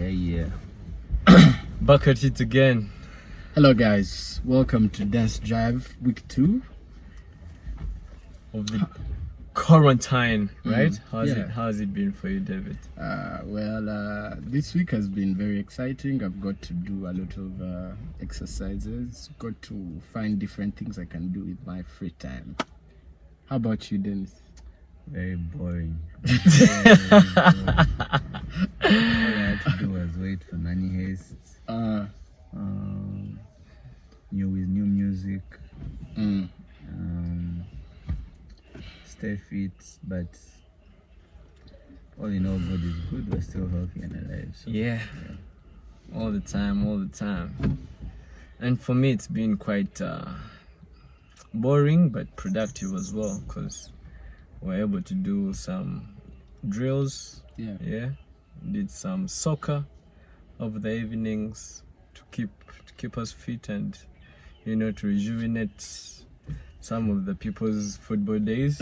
Yeah. Back at it again. Hello guys, welcome to Dance Drive week 2 of the quarantine, right? Yeah. How's it been for you, David? This week has been very exciting. I've got to do a lot of exercises, got to find different things I can do with my free time. How about you, Dennis? Very boring. All I had to do was wait for Money Haste. New music. Stay fit, but all in all, God is good. We're still healthy and alive. So, Yeah. All the time. And for me, it's been quite boring but productive as well, because we're able to do some drills. Yeah. Did some soccer over the evenings to keep us fit and to rejuvenate some of the people's football days.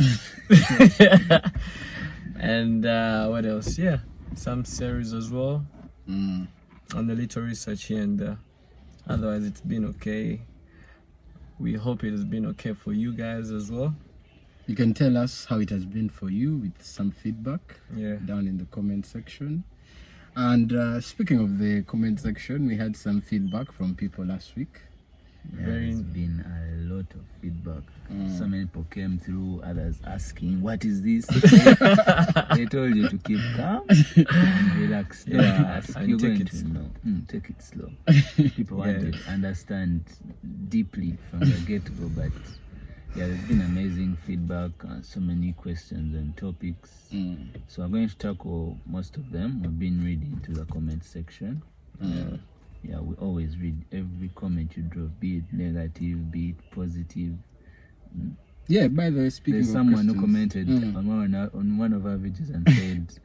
And what else? Yeah, some series as well. On the little research here and there. Otherwise, it's been okay. We hope it has been okay for you guys as well. You can tell us how it has been for you with some feedback down in the comment section. And speaking of the comment section, we had some feedback from people last week. There's been a lot of feedback. So many people came through, others asking, what is this? They told you to keep calm and relax. Don't ask. And You're take going it to know. Take it slow. People want to understand deeply from the get-go, but there's been amazing feedback, so many questions and topics. So I'm going to tackle most of them. We've been reading to the comment section. We always read every comment you drop, be it negative, be it positive. Yeah, by the way, speaking there's of someone questions, who commented on one of our videos and said,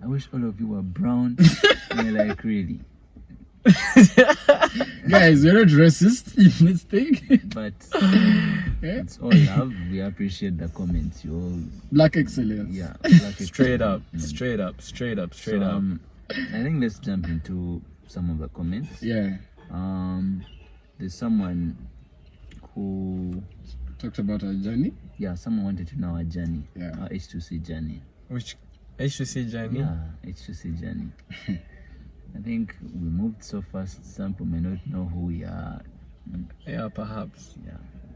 I wish all of you were brown. And you're like, really? Guys, we're not racist in this thing. But it's all love. We appreciate the comments. You all Black excellence. Yeah, black Straight up. I think let's jump into some of the comments. There's someone who talked about our journey. Someone wanted to know our journey. Our H2C journey. Which H2C journey? H2C journey. I think we moved so fast, some people may not know who we are. Yeah, perhaps.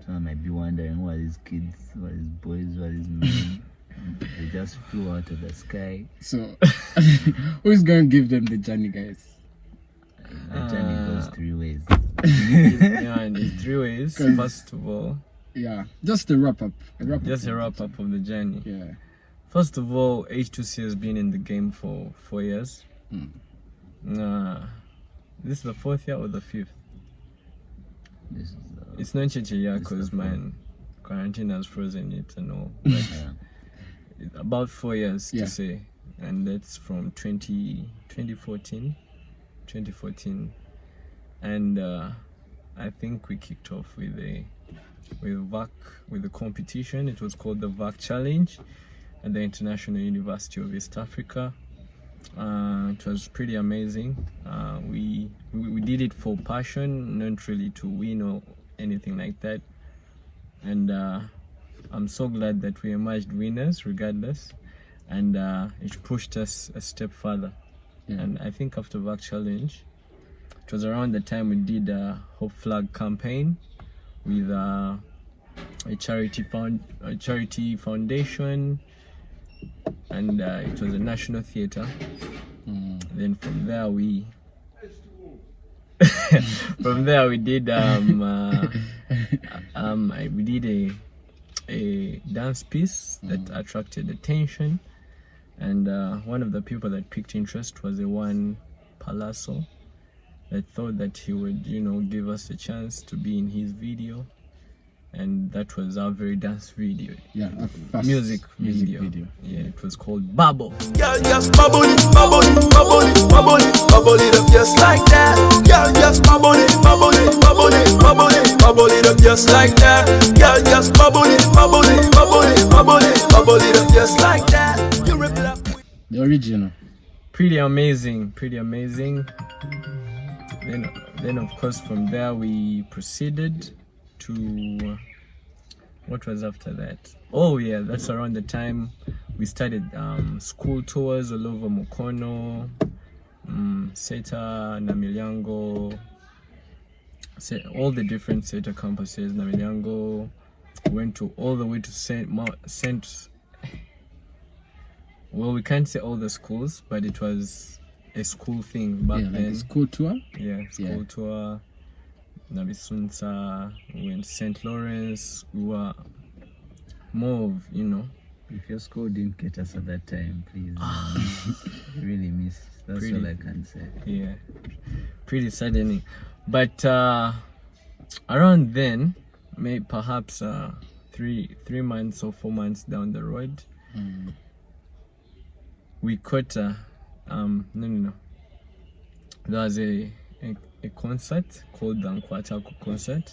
Some might be wondering who are these kids, who are these boys, who are these men. They just flew out of the sky. So, who's going to give them the journey, guys? The journey goes 3 ways. And it's 3 ways. First of all, just a wrap up. A wrap up of the journey. First of all, H2C has been in the game for 4 years. This is the 4th year or the 5th? It's not such a year because my quarantine has frozen it and all. But about 4 years to say, and that's from 2014, and I think we kicked off with the competition. It was called the VAC Challenge at the International University of East Africa. It was pretty amazing. We did it for passion, not really to win or anything like that. And I'm so glad that we emerged winners regardless, and it pushed us a step further. And I think after VAC Challenge, it was around the time we did a Hope Flag campaign with a charity foundation, and it was a national theater. Then from there we did we did a dance piece that attracted attention, and one of the people that picked interest was a one Palazzo that thought that he would give us a chance to be in his video, and that was our very dance video. A fast music video. It was called Bubble. Girl, just bubble it up just like that. Girl, just bubble it up just like that. Girl, just bubble it up just like that. You're a black. The original. Pretty pretty amazing. Then of course from there we proceeded to what was after that. Oh yeah, that's around the time we started school tours all over Mukono, Seta, Namilyango, all the different Seta campuses, Namilyango. Went to all the way to well, we can't say all the schools, but it was a school thing back then. Like a school tour? Yeah, school tour. Nabisunsa, we went to St. Lawrence. We were more of, If your school didn't get us at that time, please. Really miss. That's all I can say. Yeah, pretty saddening. But around then, maybe perhaps 3 months or 4 months down the road, we caught there was a concert called the Nkwataku concert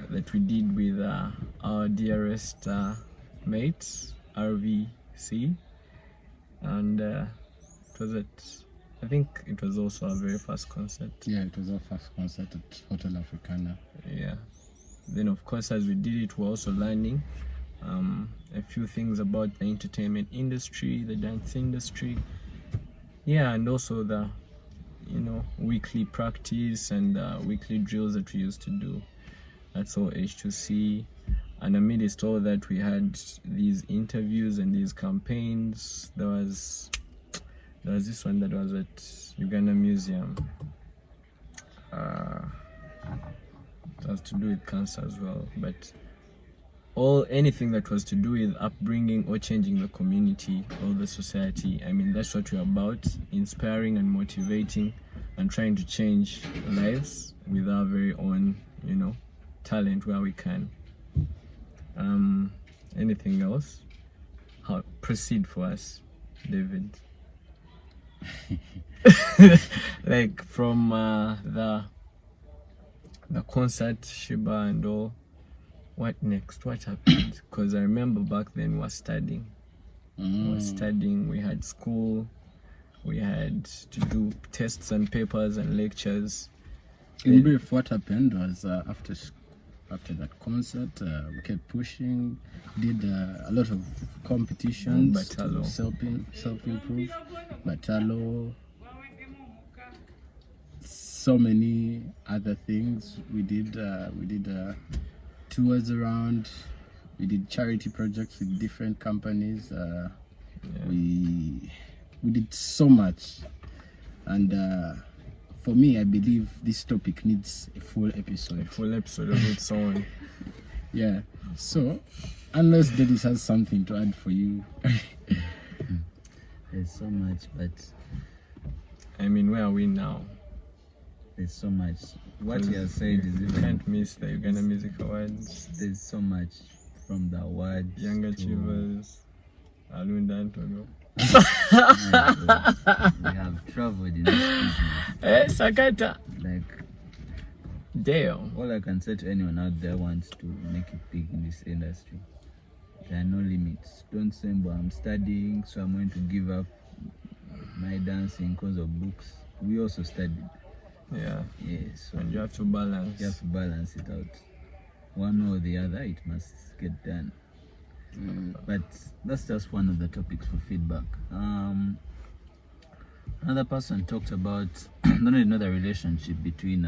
that we did with our dearest mates, RVC, and it was I think it was also our very first concert. Yeah, it was our first concert at Hotel Africana. Yeah. Then of course as we did it, we're also learning a few things about the entertainment industry, the dance industry. Yeah, and also the weekly practice and weekly drills that we used to do. That's all H2C. And amidst all that, we had these interviews and these campaigns. There was this one that was at Uganda Museum. It was to do with cancer as well, but anything that was to do with upbringing or changing the community or the society, I mean, that's what we're about, inspiring and motivating and trying to change lives with our very own, talent where we can. Anything else? Proceed for us, David. Like from the concert, Shiba and all. What next? What happened? Because I remember back then we were studying. We had school. We had to do tests and papers and lectures. In brief, what happened was after that concert, we kept pushing, did a lot of competitions to self-improve, Batalo, so many other things. We did tours around, we did charity projects with different companies. We did so much, and for me, I believe this topic needs a full episode. A full episode of its own. Yeah. So, unless Dennis has something to add for you. There's so much, but I mean, where are we now? there's so much. What you have said is you even, can't miss the Uganda Music Awards. there's so much from the awards. Young to- Achievers, Alunda Antonio. We have traveled in this business. Sakata. Like, Damn. all I can say to anyone out there wants to make it big in this industry, there are no limits. Don't say, but I'm studying, so I'm going to give up my dancing because of books. We also studied. Yeah. Yes, so And you have to balance. you have to balance it out. One or the other, it must get done. But that's just one of the topics for feedback. Another person talked about the relationship between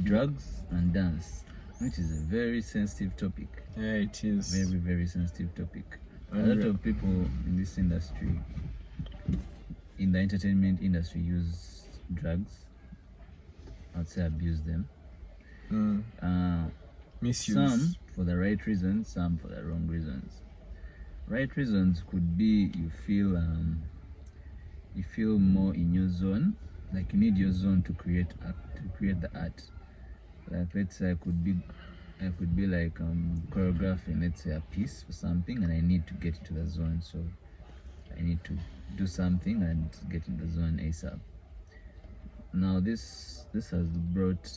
drugs and dance, which is a very sensitive topic. Yeah, it is. Very, very sensitive topic. A And lot of people in this industry, in the entertainment industry, use drugs. I'd say abuse them. Misuse. Some for the right reasons, some for the wrong reasons. Right reasons could be you feel more in your zone, like you need your zone to create the art. Like let's say I could be like choreographing, let's say, a piece for something, and I need to get to the zone, so I need to do something and get in the zone ASAP. Now this has brought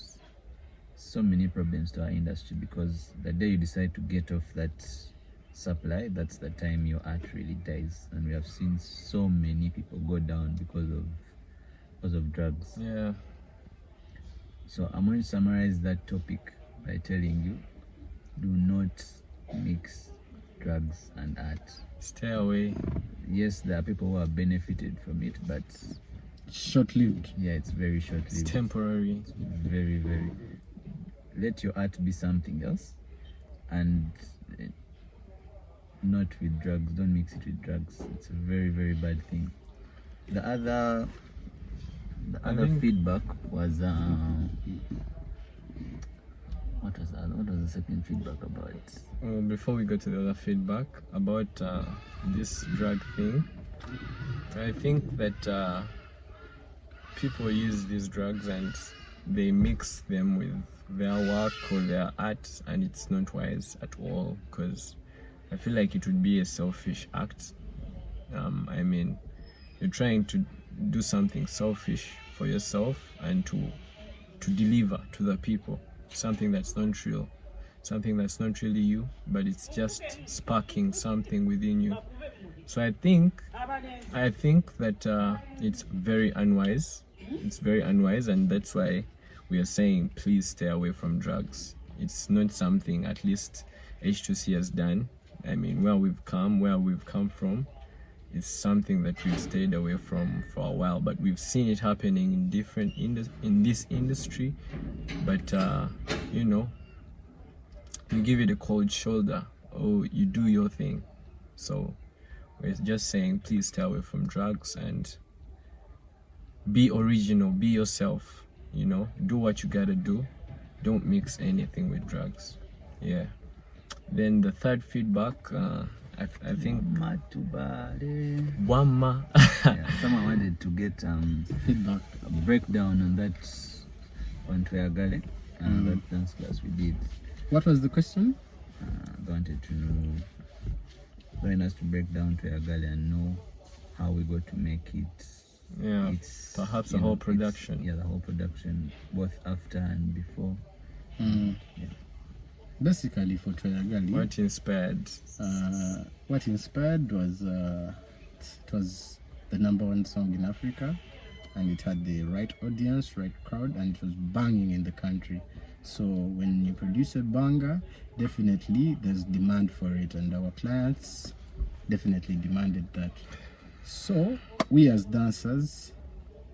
so many problems to our industry, because the day you decide to get off that supply, that's the time your art really dies. And we have seen so many people go down because of drugs. Yeah. So I'm going to summarize that topic by telling you, do not mix drugs and art. Stay away. Yes, there are people who have benefited from it, but Short-lived. yeah, it's very It's short-lived. temporary. Very, very. Let your art be something else, and not with drugs. Don't mix it with drugs. It's a very, very bad thing. The other feedback was what was the second feedback about? Before we go to the other feedback about this drug thing, I think that people use these drugs and they mix them with their work or their art, and it's not wise at all, because I feel like it would be a selfish act. I mean, you're trying to do something selfish for yourself and to deliver to the people something that's not real, something that's not really you, but it's just sparking something within you. So I think that it's very unwise. It's very unwise, and that's why we are saying please stay away from drugs. It's not something at least H2C has done. I mean, where we've come from, it's something that we've stayed away from for a while, but we've seen it happening in different in this industry. But you know, you give it a cold shoulder, or you do your thing. So we're just saying please stay away from drugs and be original, be yourself, you know, do what you gotta do. Don't mix anything with drugs. Yeah. Then the third feedback, I think Wama. Yeah, someone wanted to get Feedback. a breakdown on that on Tweagale and that dance class we did. What was the question? They wanted to know, wanted us to break down Tweagale and know how we got to make it. Yeah, It's perhaps you the whole know, production. Yeah, the whole production, both after and before. Basically, for Tweagale, What inspired? was it was the #1 song in Africa, and it had the right audience, right crowd, and it was banging in the country. So when you produce a banger, definitely there's demand for it, and our clients definitely demanded that. So we as dancers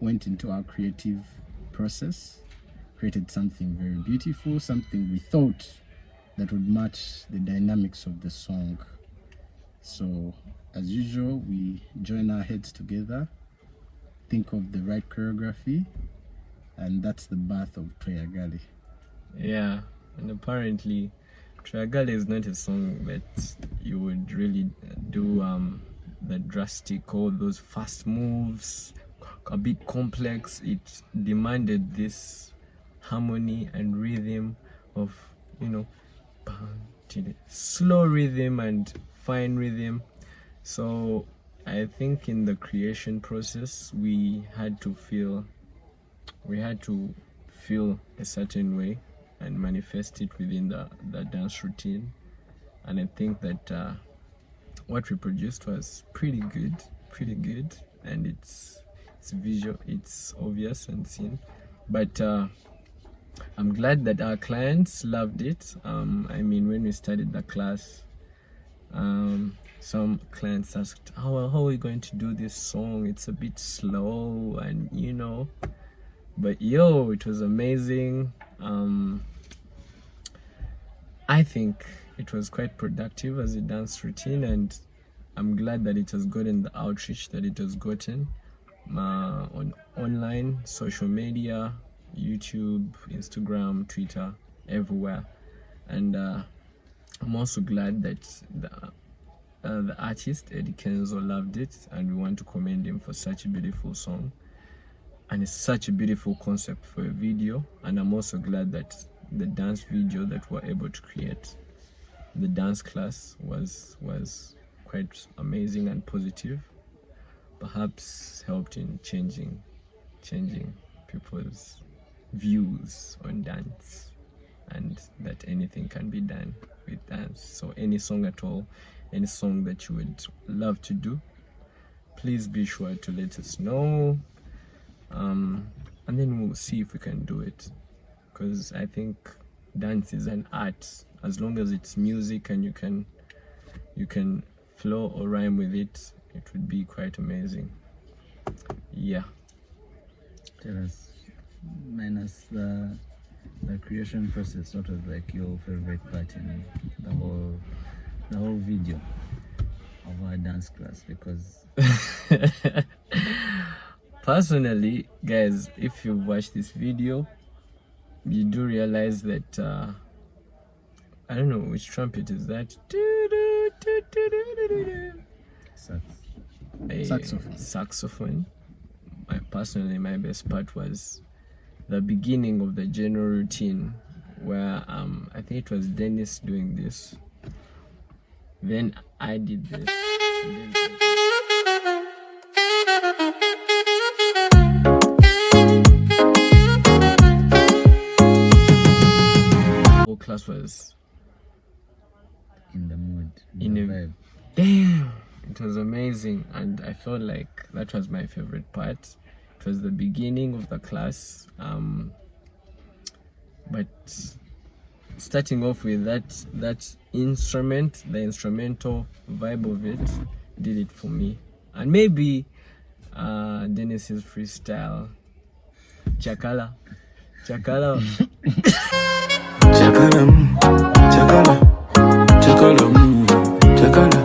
went into our creative process, created something very beautiful, something we thought that would match the dynamics of the song. So as usual, we join our heads together, think of the right choreography, and that's the birth of Tweagale. Yeah, and apparently Tweagale is not a song that you would really do the drastic or those fast moves, a bit complex. It demanded this harmony and rhythm of, you know, slow rhythm and fine rhythm. So I think in the creation process we had to feel a certain way and manifest it within the dance routine. And I think that what we produced was pretty good, and it's visual, it's obvious and seen. But I'm glad that our clients loved it. I mean, when we started the class, some clients asked, how are we going to do this song? It's a bit slow, and you know, but yo, it was amazing. I think it was quite productive as a dance routine, and I'm glad that it has gotten the outreach that it has gotten on online, social media, YouTube, Instagram, Twitter, everywhere. And I'm also glad that the artist Eddie Kenzo loved it, and we want to commend him for such a beautiful song, and it's such a beautiful concept for a video. And I'm also glad that the dance video that we're able to create, the dance class, was quite amazing and positive, perhaps helped in changing people's views on dance, and that anything can be done. with dance. So any song at all, any song that you would love to do, please be sure to let us know, and then we'll see if we can do it, because I think dance is an art. As long as it's music and you can flow or rhyme with it, it would be quite amazing. Yeah. Tell us, minus the creation process, what was like your favorite part in the whole video of our dance class? Because personally, guys, if you watch this video, you do realize that I don't know which trumpet is that. Saxophone. Personally, my best part was the beginning of the general routine, where I think it was Dennis doing this, then I did this, and then whole class was in the mood, in a vibe. Damn, it was amazing, and I felt like that was my favorite part. It was the beginning of the class, but starting off with that instrument, the instrumental vibe of it, did it for me. And maybe Dennis's freestyle, Chakala. Chakalam, chakala, chakalam, chakala,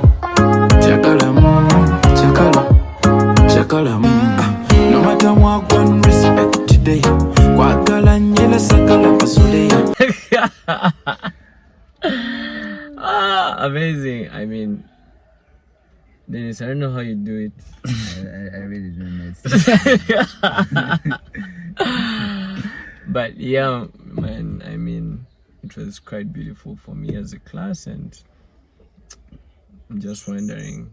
chakalam, chakala, chakalam. No matter what, one respect today. Kwagala nyela sakala pasuleya. Amazing. I mean, Dennis, I don't know how you do it. I really don't know. But yeah, man, I mean, it was quite beautiful for me as a class, and I'm just wondering,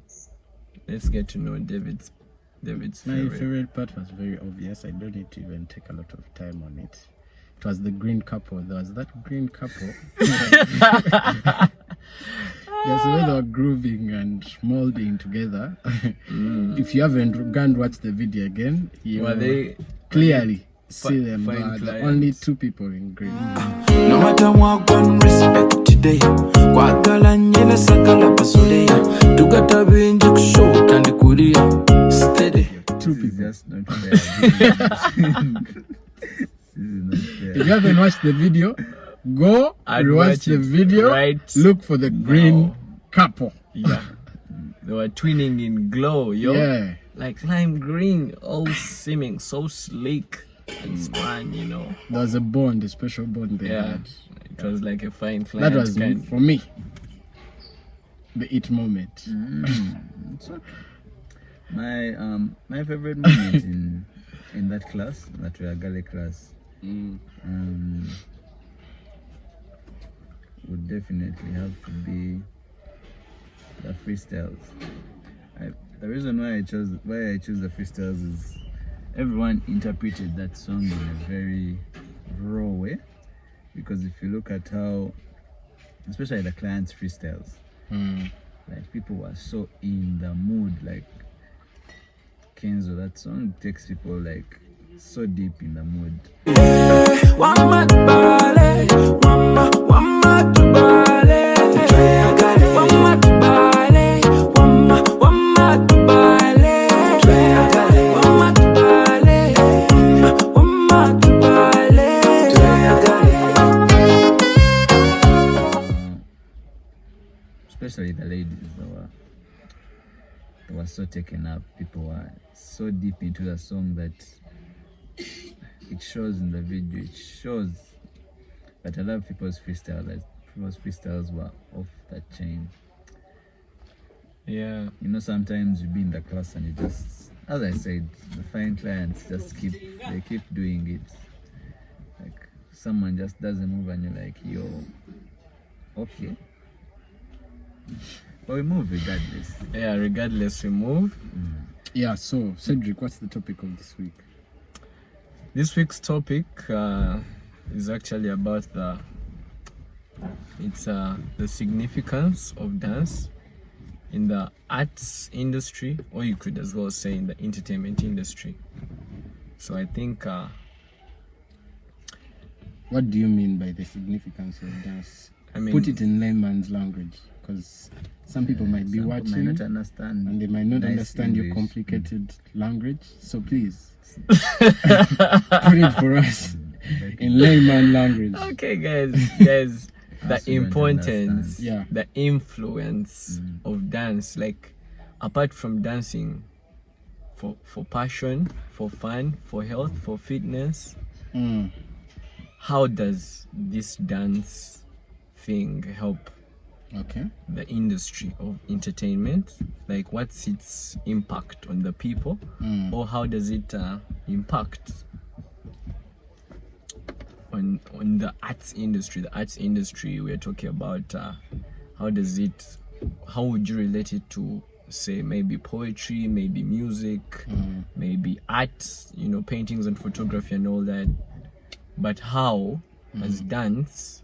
let's get to know David's My favorite part was very obvious. I don't need to even take a lot of time on it. It was the green couple. There was that green couple. Yes, when they were grooving and molding together. If you haven't gone to watch the video again, you will clearly see them. They are the only two people in green. No matter what, one respect today. Kwagala nyela sakala pasuleya. Tugata binji kushoka and kulia. Steady. Two people. Just not fair. If you haven't watched the video, go and watch the video. Right, look for the green couple. Yeah. They were twinning in glow, yo. Yeah. Like lime green, all seeming so sleek and smart, you know. There was a bond, a special bond they had. It was like a fine client. That was, for me, the it moment. So, my favorite moment in that class, that Galley class, would definitely have to be the freestyles. The reason why I choose the freestyles is everyone interpreted that song in a very raw way, because if you look at how, especially the clients' freestyles, like people were so in the mood. Like Kenzo, that song takes people like so deep in the mood. Especially the ladies, they were so taken up. People were so deep into the song that it shows in the video. It shows that a lot of people's freestyles were off the chain. Yeah. You know, sometimes you be in the class and you just, as I said, the fine clients just keep doing it. Like someone just doesn't move and you're like, yo, okay. But we move regardless. Yeah, regardless we move. Yeah, so Cedric, what's the topic of this week? This week's topic is actually about the It's the significance of dance in the arts industry, or you could as well say in the entertainment industry. So I think What do you mean by the significance of dance? I mean, Put it in layman's language, because some people might be Some watching might not understand, and they might not nice understand your English. complicated language. So please put it for us in layman language. okay, guys, the As we don't importance, understand. Yeah. the influence of dance, like apart from dancing for passion, for fun, for health, for fitness, Mm. how does this dance thing help Okay. the industry of entertainment? Like, what's its impact on the people, or how does it impact on the arts industry? The arts industry, we're talking about how would you relate it to, say, maybe poetry, maybe music, maybe art, paintings and photography and all that, but how has dance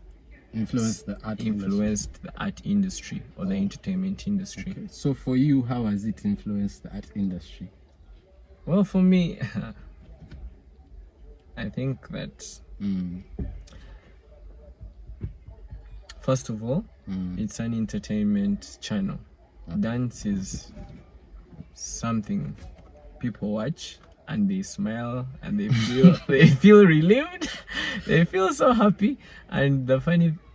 Influence the art industry. influenced the art industry or the entertainment industry? Okay. So for you, how has it influenced the art industry? Well, for me, I think that first of all, it's an entertainment channel. Dance is something people watch and they smile and they feel they feel relieved, they feel so happy. And the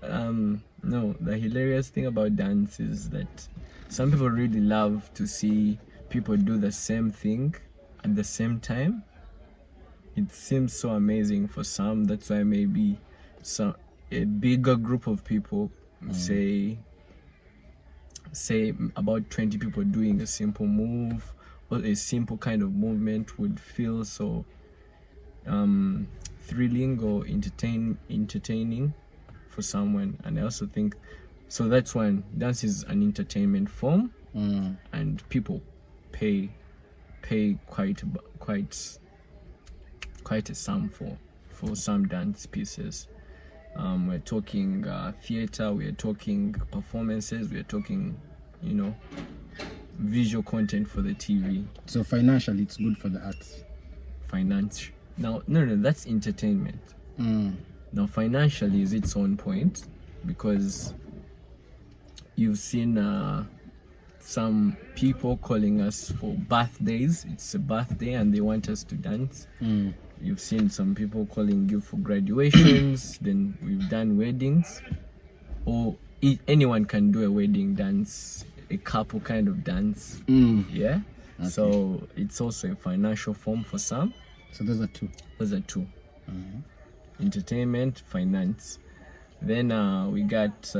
the hilarious thing about dance is that some people really love to see people do the same thing at the same time. It seems so amazing for some. That's why maybe a bigger group of people, say about 20 people doing a simple move or a simple kind of movement, would feel so thrilling or entertaining for someone. And I also think so that's when dance is an entertainment form, and people pay quite a sum for some dance pieces. We're talking theater, we're talking performances, we're talking visual content for the TV. So financially, it's good for the arts. Finance now, no, that's entertainment. Now financially is its own point, because you've seen some people calling us for birthdays. It's a birthday and they want us to dance. You've seen some people calling you for graduations. Then we've done weddings, or anyone can do a wedding dance, a couple kind of dance. Yeah. Okay. So it's also a financial form for some. So those are two. Entertainment, finance. Then we got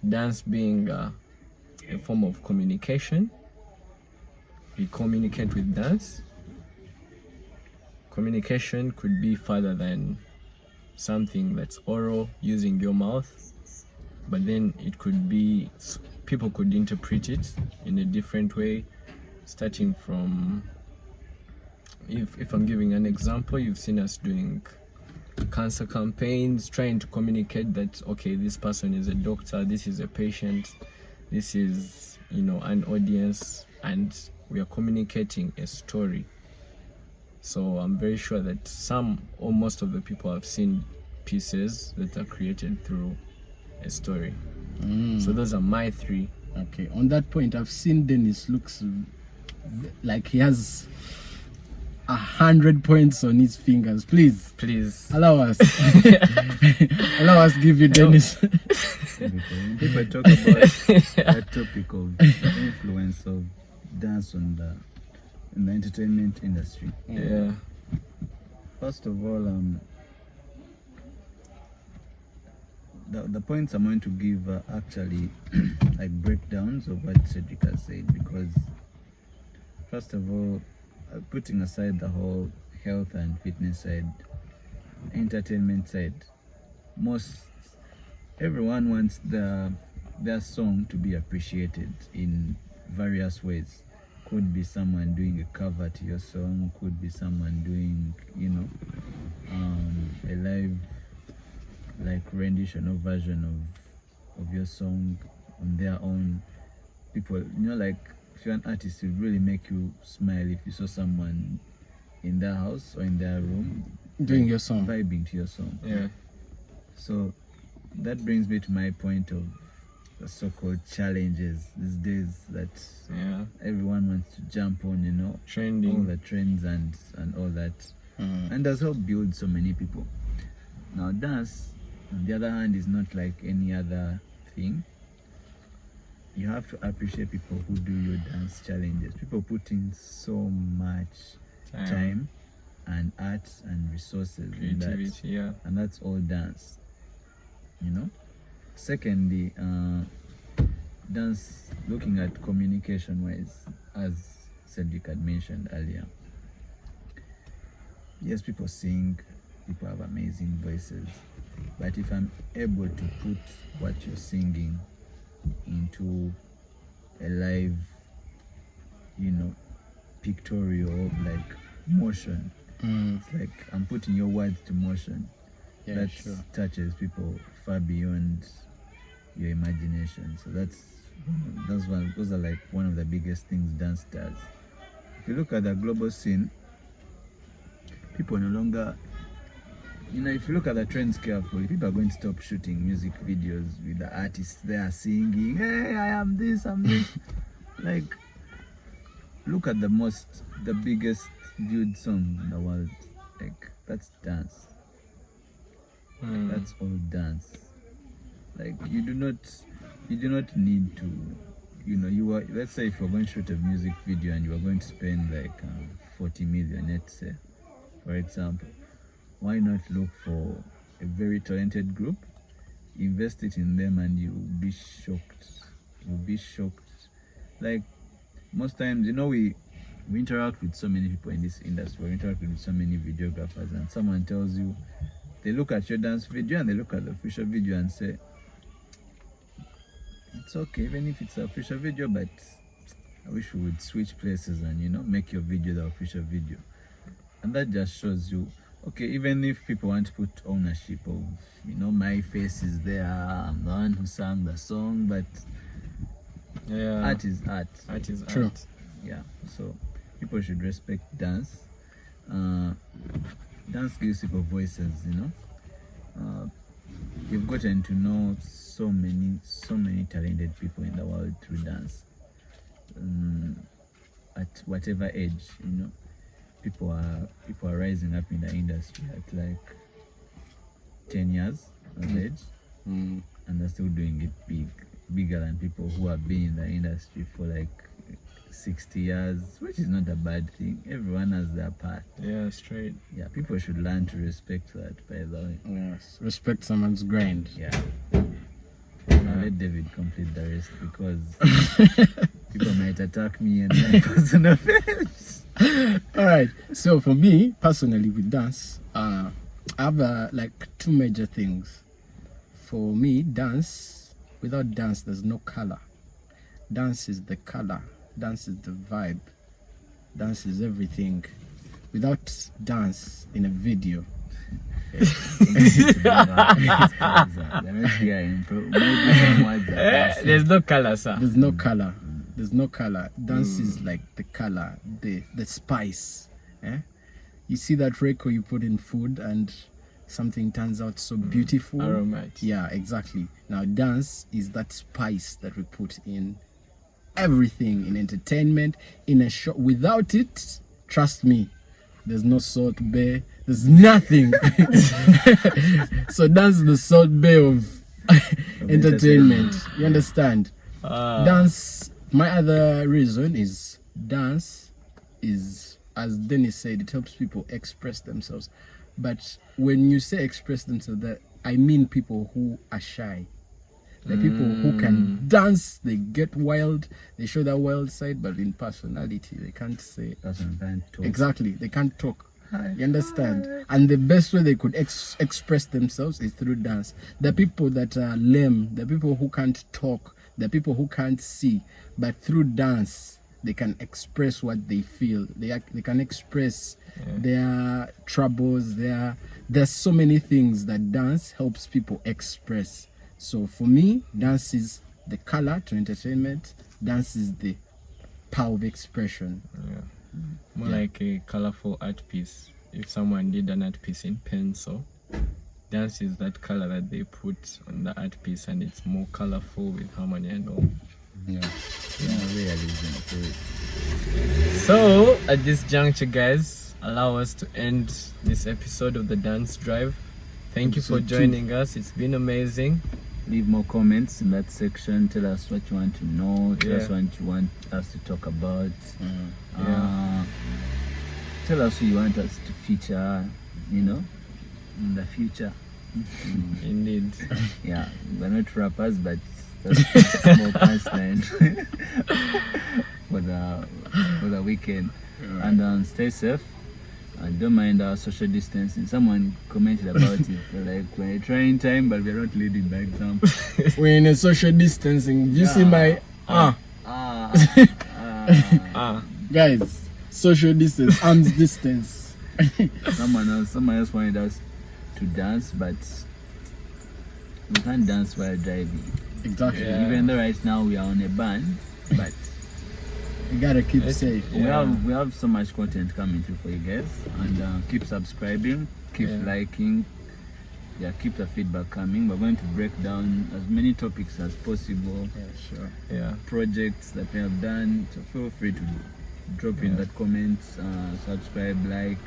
dance being a form of communication. We communicate with dance. Communication could be further than something that's oral, using your mouth, but then it could be, people could interpret it in a different way, starting from, if I'm giving an example, you've seen us doing cancer campaigns, trying to communicate that, okay, this person is a doctor, this is a patient, this is an audience, and we are communicating a story. So I'm very sure that some or most of the people have seen pieces that are created through a story. So those are my three. Okay, on that point, I've seen Dennis looks like he has 100 points on his fingers. Please allow us give you Dennis. When people talk about that topic of the influence of dance on in the entertainment industry. Yeah. First of all, the points I'm going to give are actually like breakdowns of what Cedric has said, because first of all, putting aside the whole health and fitness side, entertainment side, everyone wants their song to be appreciated in various ways. Could be someone doing a cover to your song, could be someone doing a like rendition or version of your song on their own. People, like if you're an artist, it would really make you smile if you saw someone in their house or in their room doing your song, vibing to your song. Yeah. So that brings me to my point of the so-called challenges these days that everyone wants to jump on, trending, all the trends and all that, and has helped build so many people. Now dance, on the other hand, is not like any other thing. You have to appreciate people who do your dance challenges. People put in so much time and art and resources in that, and that's all dance. Secondly, dance, looking at communication wise, as Cedric had mentioned earlier, yes, people sing, people have amazing voices, but if I'm able to put what you're singing into a live, pictorial, like motion, it's like I'm putting your words to motion. That touches people far beyond your imagination. So those are like one of the biggest things dance does. If you look at the global scene, people no longer, if you look at the trends carefully, people are going to stop shooting music videos with the artists there singing, hey, I am this, I'm this. Like, look at the biggest viewed song in the world. Like, that's dance. That's all dance. Like, you do not need to, let's say if you're going to shoot a music video and you are going to spend like 40 million, let's say, for example, why not look for a very talented group, invest it in them, and you'll be shocked. Like, most times, we interact with so many people in this industry, we interact with so many videographers, and someone tells you, they look at your dance video and they look at the official video and say, it's okay, even if it's an official video, but I wish we would switch places and, make your video the official video. And that just shows you, okay, even if people want to put ownership of, my face is there, I'm the one who sang the song, but art is art. Art is True. art. Yeah, so people should respect dance. Dance gives people voices, We've gotten to know so many talented people in the world through dance. At whatever age, people are rising up in the industry at like 10 years of age, and they're still doing it bigger than people who have been in the industry for like 60 years, which is not a bad thing. Everyone has their path. Yeah, straight. Yeah, people should learn to respect that, by the way. Yes, respect someone's grind. Yeah. I'll let David complete the rest because people might attack me and my personal offense. All right. So for me personally, with dance, I have like two major things. For me, dance. Without dance, there's no color. Dance is the color. Dance is the vibe. Dance is everything. Without dance in a video, there's no color, sir. There's no color. There's no color. Dance is like the color, the spice. You see that record you put in food and something turns out so beautiful. Aromatic. Yeah, exactly. Now dance is that spice that we put in everything, in entertainment, in a show. Without it, trust me, there's no Salt Bay, there's nothing. So dance is the Salt Bay of entertainment. You understand? Dance, my other reason is dance is, as Dennis said, it helps people express themselves. But when you say express themselves, that I mean people who are shy. The people who can dance, they get wild, they show their wild side, but in personality, they can't say. Exactly, they can't talk. You understand? And the best way they could express themselves is through dance. The people that are lame, the people who can't talk, the people who can't see, but through dance, they can express what they feel. They can express their troubles. There's so many things that dance helps people express. So for me, dance is the color to entertainment. Dance is the power of expression. More like a colorful art piece. If someone did an art piece in pencil, dance is that color that they put on the art piece, and it's more colorful with harmony and all. Realism. So at this juncture, guys, allow us to end this episode of the Dance Drive. Thank you for joining us. It's been amazing. Leave more comments in that section. Tell us what you want to know. Tell us what you want us to talk about. Tell us who you want us to feature, in the future. Indeed. Yeah, we're not rappers, but that's a small punchline for the weekend. And stay safe. And don't mind our social distancing. Someone commented about it. Like, we're trying time, but we're not leading by example. We're in a social distancing. You see my guys, social distance, arms distance. Someone else wanted us to dance, but we can't dance while driving. Exactly. Even though right now we are on a ban, but you gotta keep safe. we have so much content coming through for you guys, and keep subscribing, keep liking, keep the feedback coming. We're going to break down as many topics as possible. Projects that we have done, so feel free to drop in that comments, subscribe, like.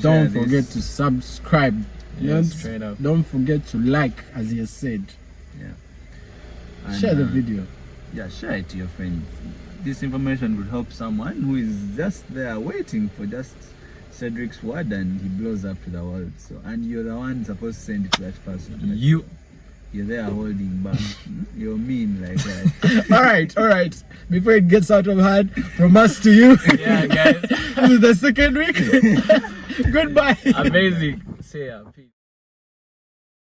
Don't forget to subscribe. Straight up. Don't forget to like, as you said. And, share the video. Share it to your friends. This information would help someone who is just there waiting for just Cedric's word, and he blows up to the world. So, and you're the one supposed to send it to that person. You're there holding back. You're mean like that. All right. Before it gets out of hand, from us to you. Guys. This is the second week. Goodbye. Amazing. See ya. Peace.